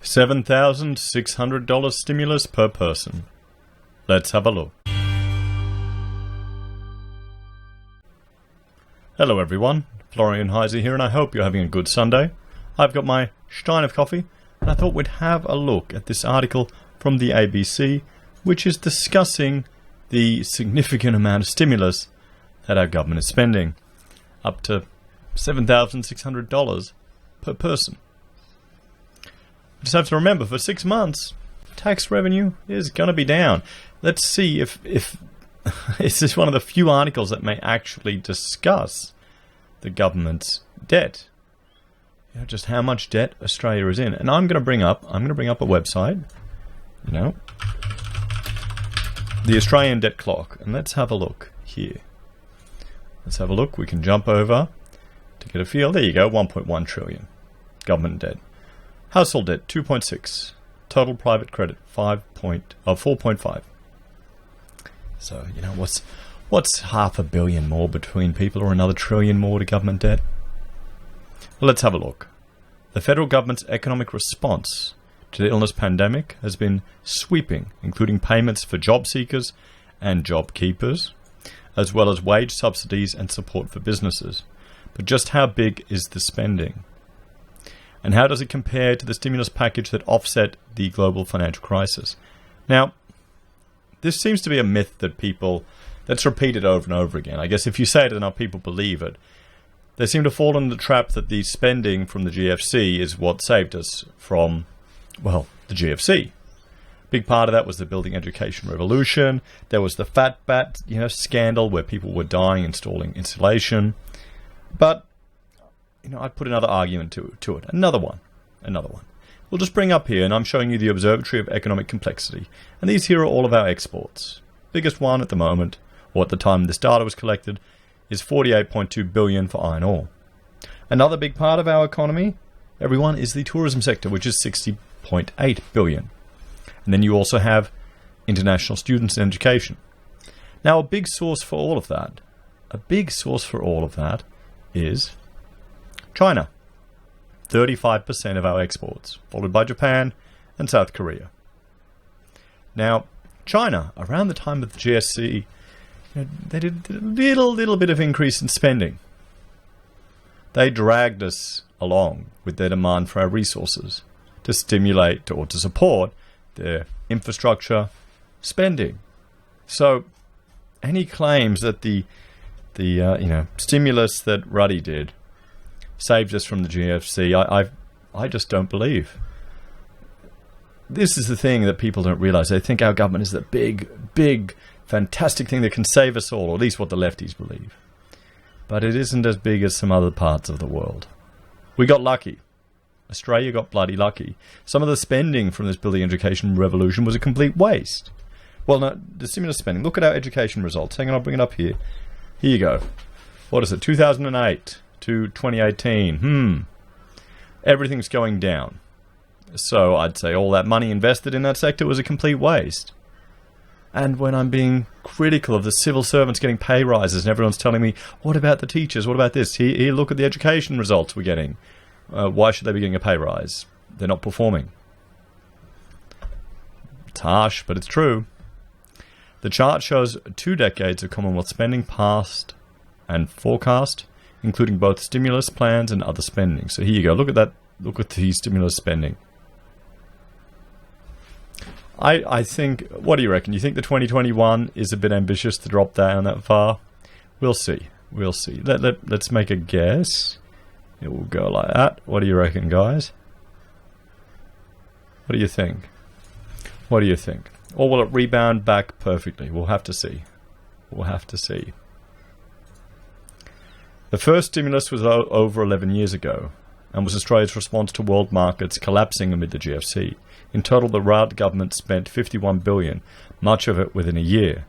$7,600 stimulus per person. Let's have a look. Hello everyone, Florian.Heise here, and I hope you're having a good Sunday. I've got my stein of coffee, and I thought we'd have a look at this article from the ABC, which is discussing the significant amount of stimulus that our government is spending, up to $7,600 per person. You just have to remember, for 6 months, tax revenue is going to be down. Let's see if it's just one of the few articles that may actually discuss the government's debt. You know, just how much debt Australia is in. And I'm going to bring up a website, the Australian debt clock, and let's have a look here. Let's have a look. We can jump over to get a feel. There you go, 1.1 trillion government debt. Household debt 2.6. Total private credit 4.5. So, what's $500 million more between people, or another $1 trillion more to government debt? Well, let's have a look. The federal government's economic response to the illness pandemic has been sweeping, including payments for job seekers and job keepers, as well as wage subsidies and support for businesses. But just how big is the spending? And how does it compare to the stimulus package that offset the global financial crisis? Now, this seems to be a myth that's repeated over and over again. I guess if you say it enough, people believe it. They seem to fall into the trap that the spending from the GFC is what saved us from, the GFC. Big part of that was the building education revolution. There was the fat bat, scandal where people were dying installing insulation. But, I'd put another argument to it. Another one. We'll just bring up here, and I'm showing you the Observatory of Economic Complexity. And these here are all of our exports. Biggest one at the moment, or at the time this data was collected, is $48.2 billion for iron ore. Another big part of our economy, everyone, is the tourism sector, which is $60.8 billion. And then you also have international students in education. Now, a big source for all of that is China. 35% of our exports, followed by Japan and South Korea. Now, China, around the time of the GFC, they did a little bit of increase in spending. They dragged us along with their demand for our resources to stimulate or to support their infrastructure spending. So, any claims that the stimulus that Ruddy did saved us from the GFC, I just don't believe. This is the thing that people don't realize. They think our government is the big, fantastic thing that can save us all, or at least what the lefties believe. But it isn't as big as some other parts of the world. We got lucky. Australia got bloody lucky. Some of the spending from this building education revolution was a complete waste. Well, no, the stimulus spending. Look at our education results. Hang on, I'll bring it up here. Here you go. What is it? 2008 to 2018. Everything's going down. So I'd say all that money invested in that sector was a complete waste. And when I'm being critical of the civil servants getting pay rises and everyone's telling me, what about the teachers? What about this? Here, look at the education results we're getting. Why should they be getting a pay rise? They're not performing. It's harsh, but it's true. The chart shows 2 decades of Commonwealth spending, past and forecast, including both stimulus plans and other spending. So here you go. Look at that. Look at the stimulus spending. I think, what do you reckon? You think the 2021 is a bit ambitious to drop down that far? We'll see. Let's make a guess. It will go like that. What do you reckon, guys? What do you think? Or will it rebound back perfectly? We'll have to see. The first stimulus was over 11 years ago and was Australia's response to world markets collapsing amid the GFC. In total, the Rudd government spent $51 billion, much of it within a year.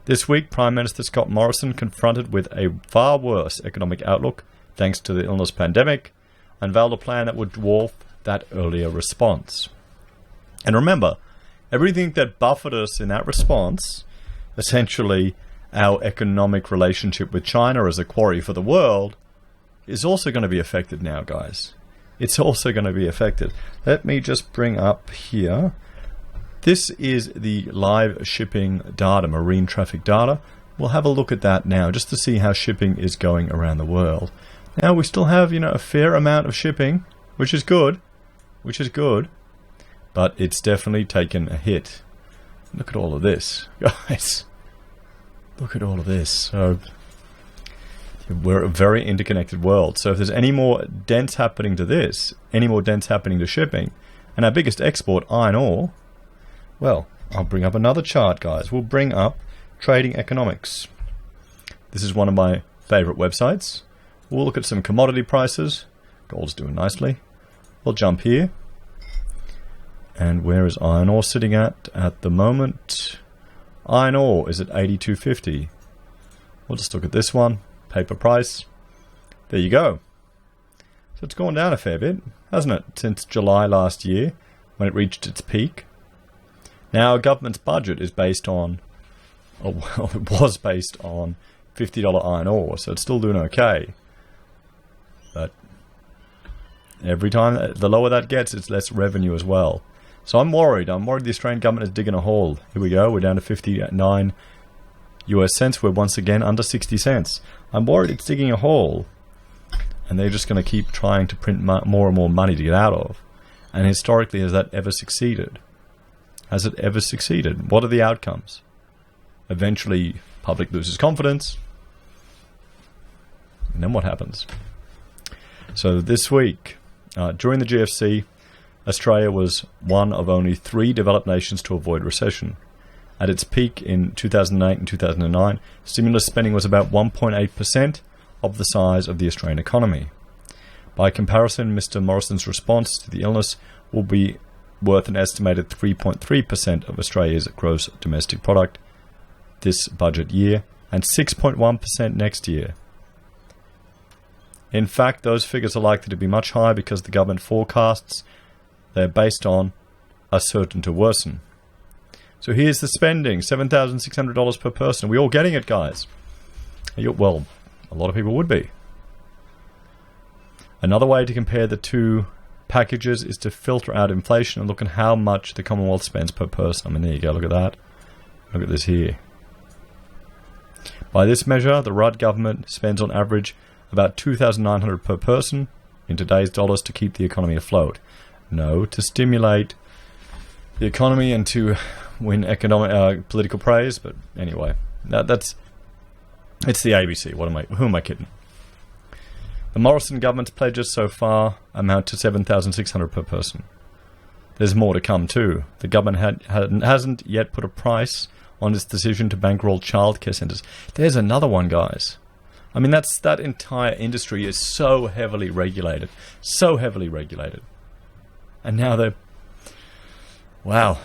This week, Prime Minister Scott Morrison, confronted with a far worse economic outlook thanks to the illness pandemic, unveiled a plan that would dwarf that earlier response. And remember, everything that buffered us in that response, essentially our economic relationship with China as a quarry for the world, is also going to be affected now, guys. it's also going to be affected. Let me just bring up here. This is the live shipping data, marine traffic data. We'll have a look at that now, just to see how shipping is going around the world. Now, we still have, a fair amount of shipping, which is good, but it's definitely taken a hit. Look at all of this, guys. Look at all of this. So, we're a very interconnected world. So if there's any more dents happening to this, any more dents happening to shipping, and our biggest export, iron ore, well, I'll bring up another chart, guys. We'll bring up Trading Economics. This is one of my favorite websites. We'll look at some commodity prices. Gold's doing nicely. We'll jump here. And where is iron ore sitting at the moment? Iron ore is at 82.50. We'll just look at this one. Paper price. There you go. So it's gone down a fair bit, hasn't it, since July last year, when it reached its peak. Now, our government's budget is based on, well, it was based on $50 iron ore, so it's still doing okay. But every time, the lower that gets, it's less revenue as well. So I'm worried. I'm worried the Australian government is digging a hole. Here we go. We're down to 59 US cents. We're once again under 60 cents. I'm worried it's digging a hole, and they're just going to keep trying to print more and more money to get out of. And historically, has that ever succeeded? Has it ever succeeded? What are the outcomes? Eventually, public loses confidence. And then what happens? So this week, during the GFC, Australia was one of only 3 developed nations to avoid recession. At its peak in 2008 and 2009, stimulus spending was about 1.8% of the size of the Australian economy. By comparison, Mr. Morrison's response to the illness will be worth an estimated 3.3% of Australia's gross domestic product this budget year and 6.1% next year. In fact, those figures are likely to be much higher because the government forecasts they're based on are certain to worsen. So here's the spending, $7,600 per person. Are we all getting it, guys? Well, a lot of people would be. Another way to compare the two packages is to filter out inflation and look at how much the Commonwealth spends per person. I mean, there you go, look at that. Look at this here. By this measure, the Rudd government spends on average about $2,900 per person in today's dollars to keep the economy afloat. No, to stimulate the economy and to win economic political praise, but anyway, it's the ABC. Who am I kidding? The Morrison government's pledges so far amount to $7,600 per person. There's more to come too. The government hasn't yet put a price on its decision to bankroll childcare centres. There's another one, guys. I mean, that entire industry is so heavily regulated, and now they're wow.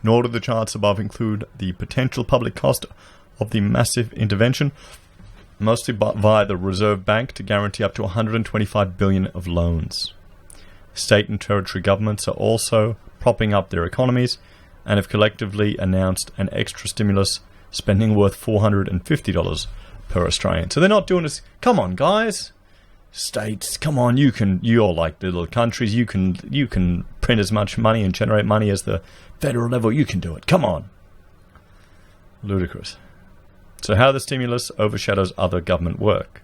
Nor do the charts above include the potential public cost of the massive intervention, mostly via the Reserve Bank, to guarantee up to $125 billion of loans. State and territory governments are also propping up their economies and have collectively announced an extra stimulus spending worth $450 per Australian. So they're not doing this. Come on, guys. States, come on, you're like little countries, you can print as much money and generate money as the federal level, you can do it, come on. Ludicrous. So how the stimulus overshadows other government work.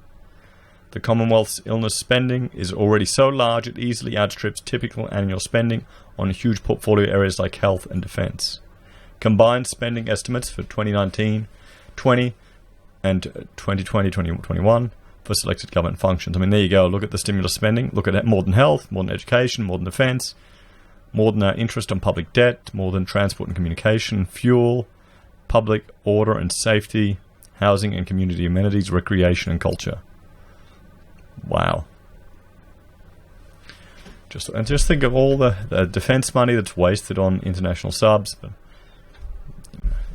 The Commonwealth's illness spending is already so large it easily outstrips typical annual spending on huge portfolio areas like health and defence. Combined spending estimates for 2019-20 and 2020-2021 for selected government functions. I mean, there you go. Look at the stimulus spending. Look at more than health, more than education, more than defence, more than our interest on public debt, more than transport and communication, fuel, public order and safety, housing and community amenities, recreation and culture. Wow. Just think of all the defence money that's wasted on international subs. But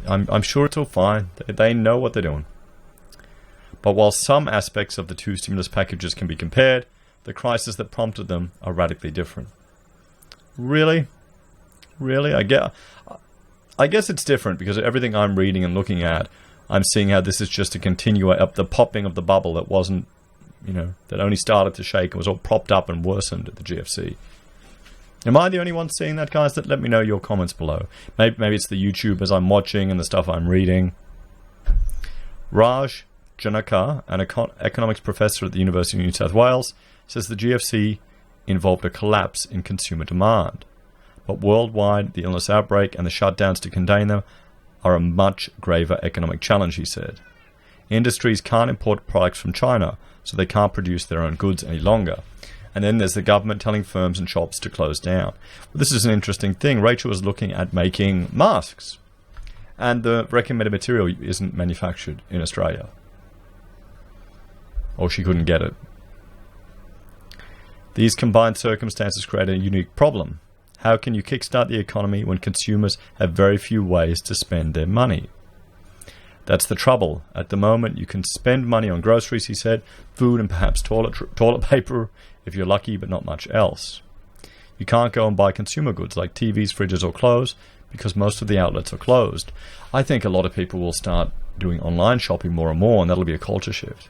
I'm sure it's all fine. They know what they're doing. But while some aspects of the two stimulus packages can be compared, the crises that prompted them are radically different. Really? I guess it's different because everything I'm reading and looking at, I'm seeing how this is just a continue up the popping of the bubble that wasn't that only started to shake and was all propped up and worsened at the GFC. Am I the only one seeing that, guys? Let me know your comments below. Maybe it's the YouTubers I'm watching and the stuff I'm reading. Raj Janakar, an economics professor at the University of New South Wales, says the GFC involved a collapse in consumer demand. But worldwide, the illness outbreak and the shutdowns to contain them are a much graver economic challenge, he said. Industries can't import products from China, so they can't produce their own goods any longer. And then there's the government telling firms and shops to close down. Well, this is an interesting thing. Rachel was looking at making masks, and the recommended material isn't manufactured in Australia. Or she couldn't get it. These combined circumstances create a unique problem. How can you kickstart the economy when consumers have very few ways to spend their money? That's the trouble. At the moment, you can spend money on groceries, he said, food and perhaps toilet paper if you're lucky, but not much else. You can't go and buy consumer goods like TVs, fridges or clothes because most of the outlets are closed. I think a lot of people will start doing online shopping more and more, and that'll be a culture shift.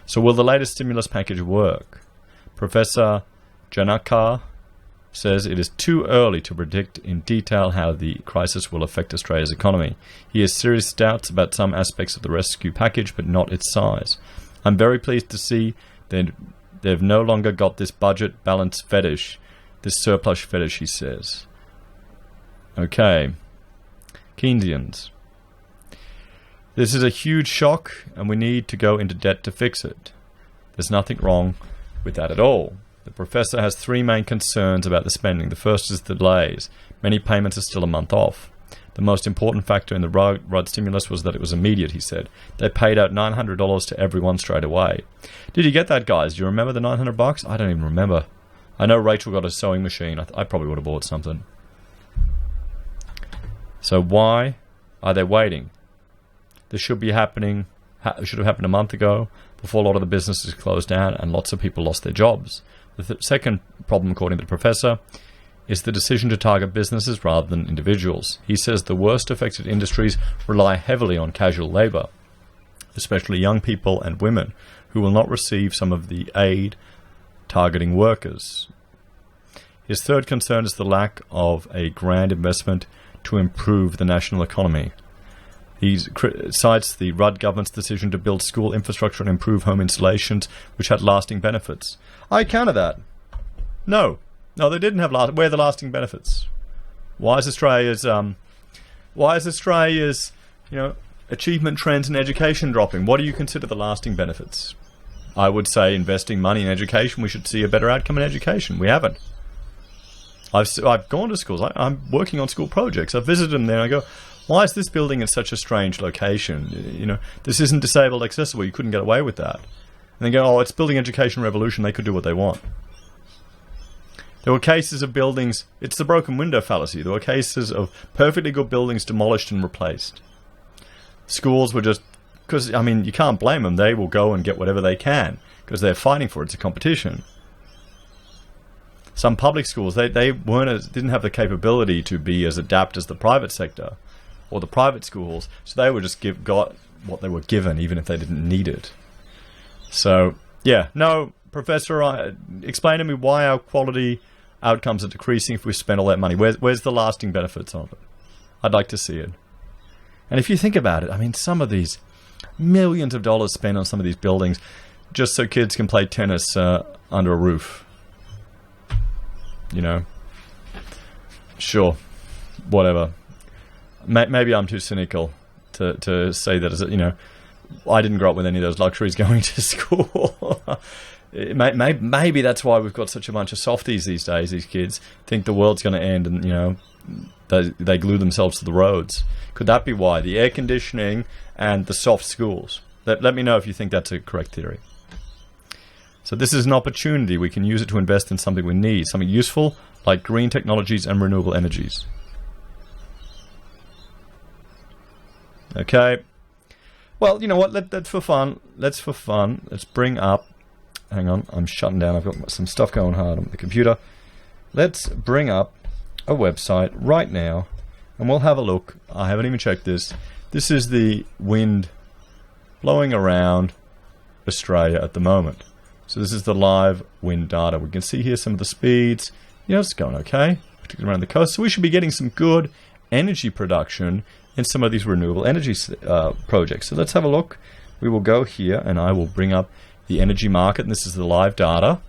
So will the latest stimulus package work? Professor Janakar says it is too early to predict in detail how the crisis will affect Australia's economy. He has serious doubts about some aspects of the rescue package, but not its size. I'm very pleased to see that they've no longer got this budget balance fetish, this surplus fetish, he says. Okay. Keynesians. This is a huge shock, and we need to go into debt to fix it. There's nothing wrong with that at all. The professor has three main concerns about the spending. The first is the delays. Many payments are still a month off. The most important factor in the Rudd stimulus was that it was immediate, he said. They paid out $900 to everyone straight away. Did you get that, guys? Do you remember the $900? I don't even remember. I know Rachel got a sewing machine. I probably would have bought something. So why are they waiting? This should be happening. Should have happened a month ago, before a lot of the businesses closed down and lots of people lost their jobs. The second problem, according to the professor, is the decision to target businesses rather than individuals. He says the worst affected industries rely heavily on casual labour, especially young people and women, who will not receive some of the aid targeting workers. His third concern is the lack of a grand investment to improve the national economy. He cites the Rudd government's decision to build school infrastructure and improve home installations, which had lasting benefits. I counter that. No, they didn't have where are the lasting benefits? Why is Australia's achievement trends in education dropping? What do you consider the lasting benefits? I would say investing money in education. We should see a better outcome in education. We haven't. I've gone to schools. I'm working on school projects. I've visited them there, and I go, why is this building in such a strange location? This isn't disabled accessible. You couldn't get away with that. And they go, oh, it's building education revolution. They could do what they want. There were cases of buildings, it's the broken window fallacy. There were cases of perfectly good buildings demolished and replaced. Schools were just, because, you can't blame them. They will go and get whatever they can because they're fighting for it. It's a competition. Some public schools, they didn't have the capability to be as adept as the private sector or the private schools, so they would just got what they were given, even if they didn't need it. So, yeah, no, Professor, explain to me why our quality outcomes are decreasing if we spend all that money. Where's the lasting benefits of it? I'd like to see it. And if you think about it, some of these millions of dollars spent on some of these buildings just so kids can play tennis under a roof. Sure, whatever. Maybe I'm too cynical to say that, I didn't grow up with any of those luxuries going to school. Maybe that's why we've got such a bunch of softies these days. These kids think the world's going to end and, they glue themselves to the roads. Could that be why? The air conditioning and the soft schools. Let me know if you think that's a correct theory. So this is an opportunity. We can use it to invest in something we need, something useful like green technologies and renewable energies. Okay. Well, you know what? Let's for fun. Let's bring up. Hang on, I'm shutting down. I've got some stuff going hard on the computer. Let's bring up a website right now, and we'll have a look. I haven't even checked this. This is the wind blowing around Australia at the moment. So this is the live wind data. We can see here some of the speeds. You know, it's going okay, particularly around the coast. So we should be getting some good energy production in some of these renewable energy projects. So let's have a look. We will go here and I will bring up the energy market, and this is the live data.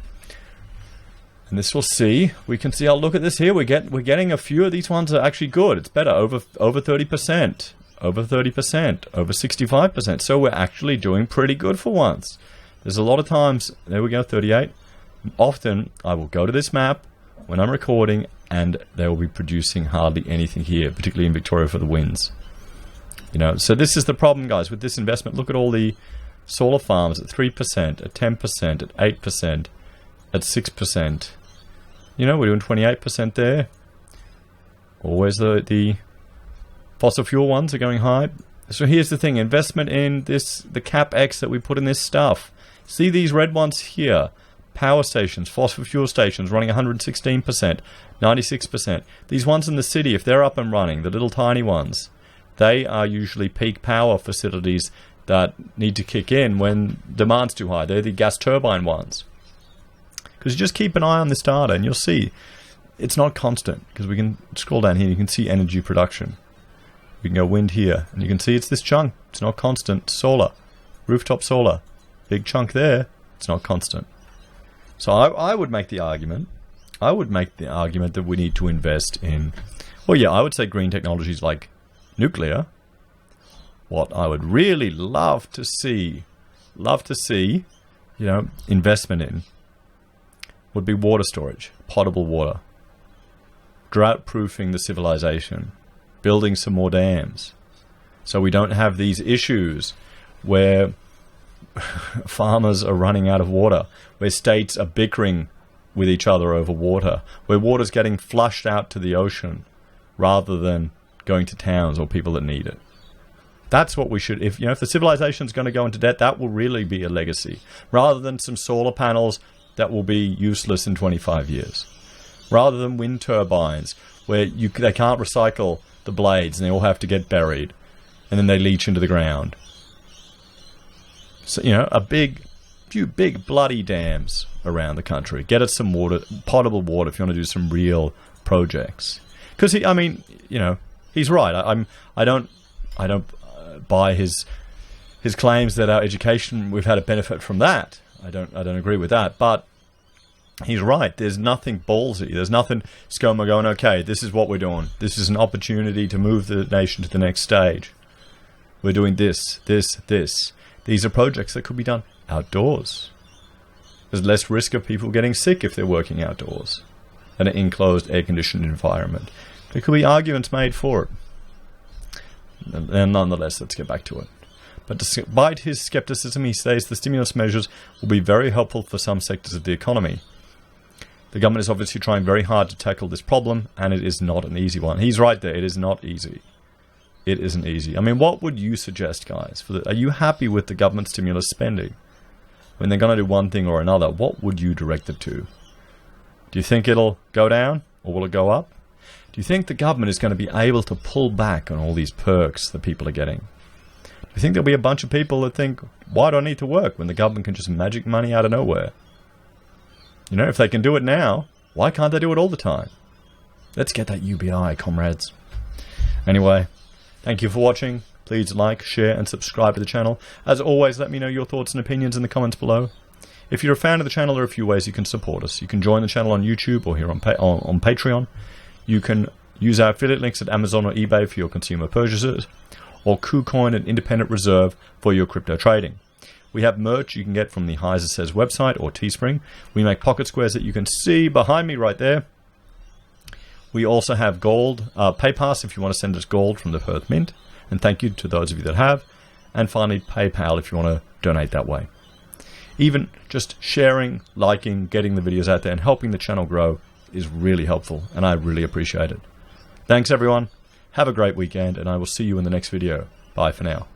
And this will see, we can see, I'll look at this here, we're getting a few of these ones are actually good. It's better, over 30%, over 30%, over 65%. So we're actually doing pretty good for once. There's a lot of times, there we go, 38. Often I will go to this map when I'm recording and they will be producing hardly anything here, particularly in Victoria for the winds. You know, so this is the problem, guys, with this investment. Look at all the solar farms at 3%, at 10%, at 8%, at 6%. You know, we're doing 28% there. Always the fossil fuel ones are going high. So here's the thing, investment in this, the CapEx that we put in this stuff. See these red ones here. Power stations, fossil fuel stations running 116%, 96%. These ones in the city, if they're up and running, the little tiny ones, they are usually peak power facilities that need to kick in when demand's too high. They're the gas turbine ones. Because you just keep an eye on this data and you'll see it's not constant. Because we can scroll down here, you can see energy production. We can go wind here, and you can see it's this chunk. It's not constant. Solar, rooftop solar, big chunk there. It's not constant. So I would make the argument. I would make the argument that we need to invest in, well, yeah, I would say green technologies like nuclear. What I would really love to see, you know, investment in would be water storage, potable water, drought-proofing the civilization, building some more dams, so we don't have these issues where farmers are running out of water, where states are bickering with each other over water, where water's getting flushed out to the ocean rather than going to towns or people that need it. That's what we should, if the civilization's going to go into debt, that will really be a legacy, rather than some solar panels that will be useless in 25 years, rather than wind turbines where they can't recycle the blades and they all have to get buried and then they leach into the ground. So, you know, few big bloody dams around the country. Get us some water, potable water, if you want to do some real projects. Because he's right. I don't buy his claims that our education, we've had a benefit from that. I don't agree with that. But he's right. There's nothing ballsy. There's nothing ScoMo going, okay, this is what we're doing. This is an opportunity to move the nation to the next stage. We're doing this. These are projects that could be done outdoors. There's less risk of people getting sick if they're working outdoors in an enclosed, air-conditioned environment. There could be arguments made for it. And nonetheless, let's get back to it. But despite his skepticism, he says the stimulus measures will be very helpful for some sectors of the economy. The government is obviously trying very hard to tackle this problem, and it is not an easy one. He's right there. It is not easy. It isn't easy. I mean, what would you suggest, guys? Are you happy with the government stimulus spending? When they're going to do one thing or another, what would you direct it to? Do you think it'll go down, or will it go up? Do you think the government is going to be able to pull back on all these perks that people are getting? Do you think there'll be a bunch of people that think, why do I need to work when the government can just magic money out of nowhere? You know, if they can do it now, why can't they do it all the time? Let's get that UBI, comrades. Anyway, thank you for watching. Please like, share, and subscribe to the channel. As always, let me know your thoughts and opinions in the comments below. If you're a fan of the channel, there are a few ways you can support us. You can join the channel on YouTube or here on Patreon. You can use our affiliate links at Amazon or eBay for your consumer purchases, or Kucoin and Independent Reserve for your crypto trading. We have merch you can get from the HeiseSays website or Teespring. We make pocket squares that you can see behind me right there. We also have gold, PayPass if you want to send us gold from the Perth Mint. And thank you to those of you that have. And finally, PayPal if you want to donate that way. Even just sharing, liking, getting the videos out there and helping the channel grow is really helpful, and I really appreciate it. Thanks everyone. Have a great weekend, and I will see you in the next video. Bye for now.